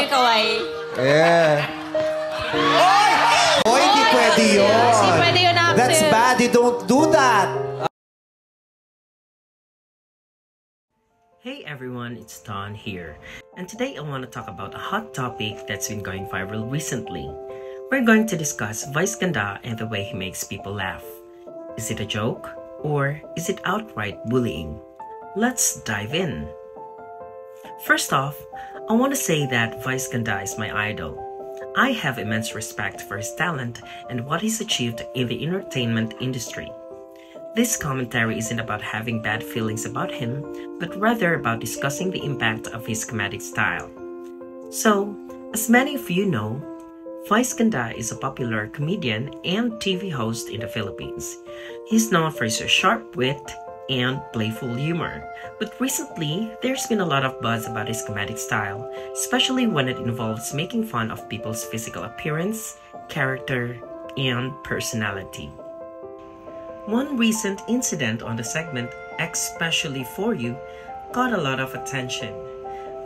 yung kaway. Yeah. Oy, hindi pwede yun. Hindi pwede yun, Axel. That's bad. You don't do that. Hey everyone, it's Don here, and today I want to talk about a hot topic that's been going viral recently. We're going to discuss Vice Ganda and the way he makes people laugh. Is it a joke, or is it outright bullying? Let's dive in. First off, I want to say that Vice Ganda is my idol. I have immense respect for his talent and what he's achieved in the entertainment industry. This commentary isn't about having bad feelings about him, but rather about discussing the impact of his comedic style. So, as many of you know, Vice Ganda is a popular comedian and TV host in the Philippines. He's known for his sharp wit and playful humor, but recently, there's been a lot of buzz about his comedic style, especially when it involves making fun of people's physical appearance, character, and personality. One recent incident on the segment, Especially For You, caught a lot of attention.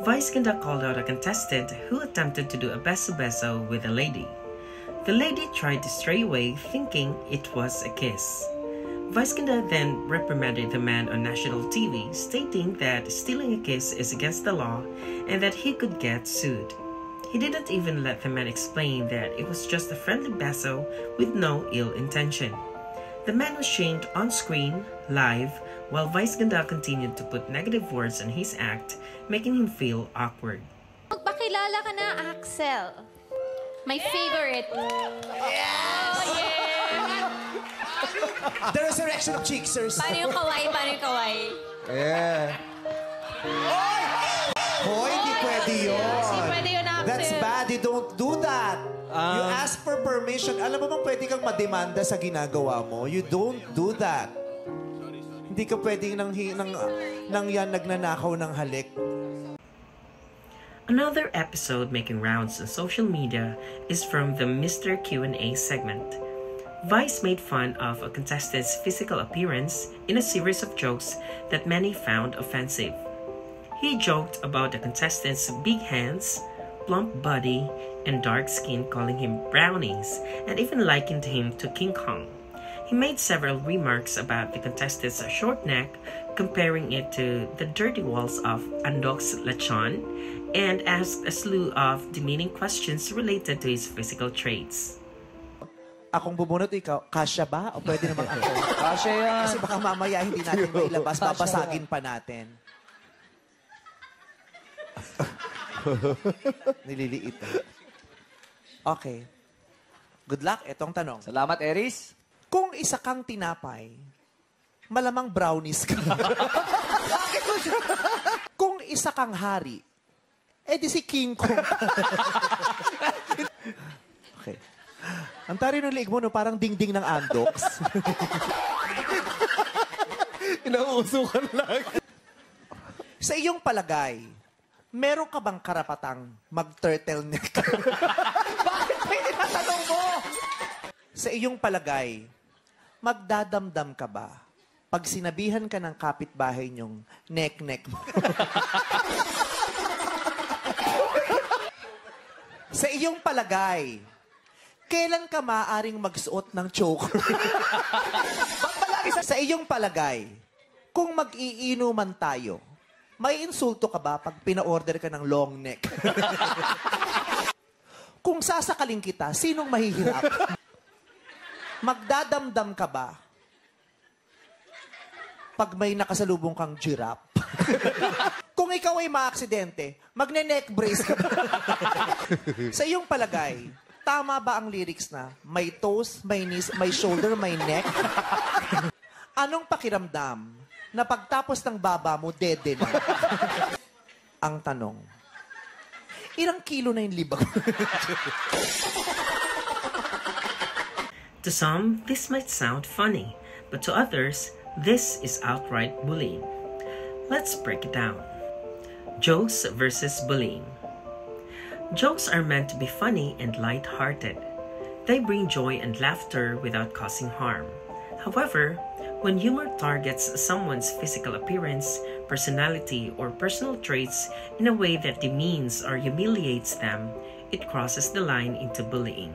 Vice Ganda called out a contestant who attempted to do a beso-beso with a lady. The lady tried to stray away, thinking it was a kiss. Vice Ganda then reprimanded the man on national TV, stating that stealing a kiss is against the law and that he could get sued. He didn't even let the man explain that it was just a friendly beso with no ill intention. The man was shamed on screen, live, while Vice Ganda continued to put negative words on his act, making him feel awkward. Magpakilala ka na, Axel. My favorite. Yes! Oh, yeah! The resurrection of Cheeksers. Paano yung kaway? Paano yung kaway? Yeah. Hoy, hindi pwede yun. Hindi pwede yun, Axel. That's bad. You don't do that. You ask for permission. Alam mo bang pwede kang mademanda sa ginagawa mo? You don't do that. Hindi ka pwedeng nang yan nagnanakaw ng halik. Another episode making rounds on social media is from the Mr. Q&A segment. Vice made fun of a contestant's physical appearance in a series of jokes that many found offensive. He joked about the contestant's big hands, plump body, and dark skin, calling him brownies, and even likened him to King Kong. He made several remarks about the contestant's short neck, comparing it to the dirty walls of Andok's lechon, and asked a slew of demeaning questions related to his physical traits. Akong bubunot ikaw, kasya ba? O pwede naman ako? Kasya yan. Kasi baka mamaya hindi natin mailabas, babasagin pa natin. Nililiit. Okay. Good luck. Etong tanong. Salamat, Eris. Kung isa kang tinapay, malamang brownies ka. Kung isa kang hari, di si King Kong. Okay. Ang tari ng liig mo, no? Parang dingding ng Andox. Inauusukan lang. Sa iyong palagay, meron ka bang karapatang mag-turtleneck? Bakit may tinatanong mo? Sa iyong palagay, magdadamdam ka ba pag sinabihan ka ng kapitbahay niyong neck-neck mo? Sa iyong palagay, kailan ka maaaring magsuot ng choker? Sa iyong palagay, kung mag-iinuman tayo, may insulto ka ba pag pina-order ka ng long neck? Kung sasakaling kita, sinong mahihirap? Magdadamdam ka ba pag may nakasalubong kang giraffe? Kung ikaw ay maaksidente, magne-neck brace ka ba? Sa iyong palagay, tama ba ang lyrics na may toes, may knees, may shoulder, may neck? Anong pakiramdam na pagtapos ng baba mo, dede na? Ang tanong, ilang kilo na yung libag? To some, this might sound funny, but to others, this is outright bullying. Let's break it down. Jokes versus bullying. Jokes are meant to be funny and light-hearted. They bring joy and laughter without causing harm. However, When humor targets someone's physical appearance, personality, or personal traits in a way that demeans or humiliates them, it crosses the line into bullying.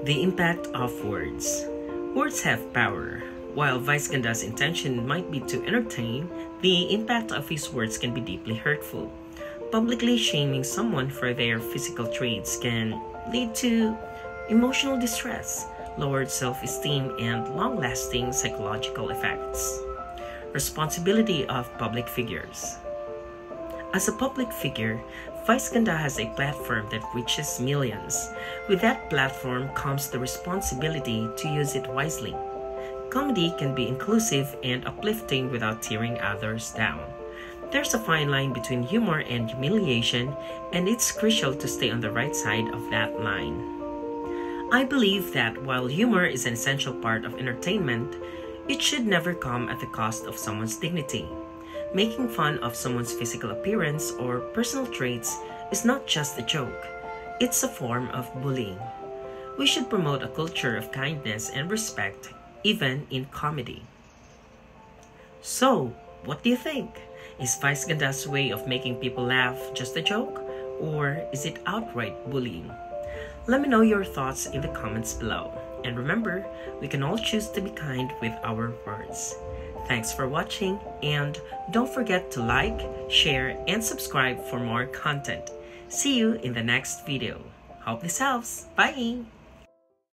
The impact of words. Words have power. While Vice Ganda's intention might be to entertain, the impact of his words can be deeply hurtful. Publicly shaming someone for their physical traits can lead to emotional distress, lowered self-esteem, and long-lasting psychological effects. Responsibility of public figures. As a public figure, Vice Ganda has a platform that reaches millions. With that platform comes the responsibility to use it wisely. Comedy can be inclusive and uplifting without tearing others down. There's a fine line between humor and humiliation, and it's crucial to stay on the right side of that line. I believe that while humor is an essential part of entertainment, it should never come at the cost of someone's dignity. Making fun of someone's physical appearance or personal traits is not just a joke, it's a form of bullying. We should promote a culture of kindness and respect, even in comedy. So, what do you think? Is Vice Ganda's way of making people laugh just a joke, or is it outright bullying? Let me know your thoughts in the comments below. And remember, we can all choose to be kind with our words. Thanks for watching, and don't forget to like, share, and subscribe for more content. See you in the next video. Hope this helps. Bye!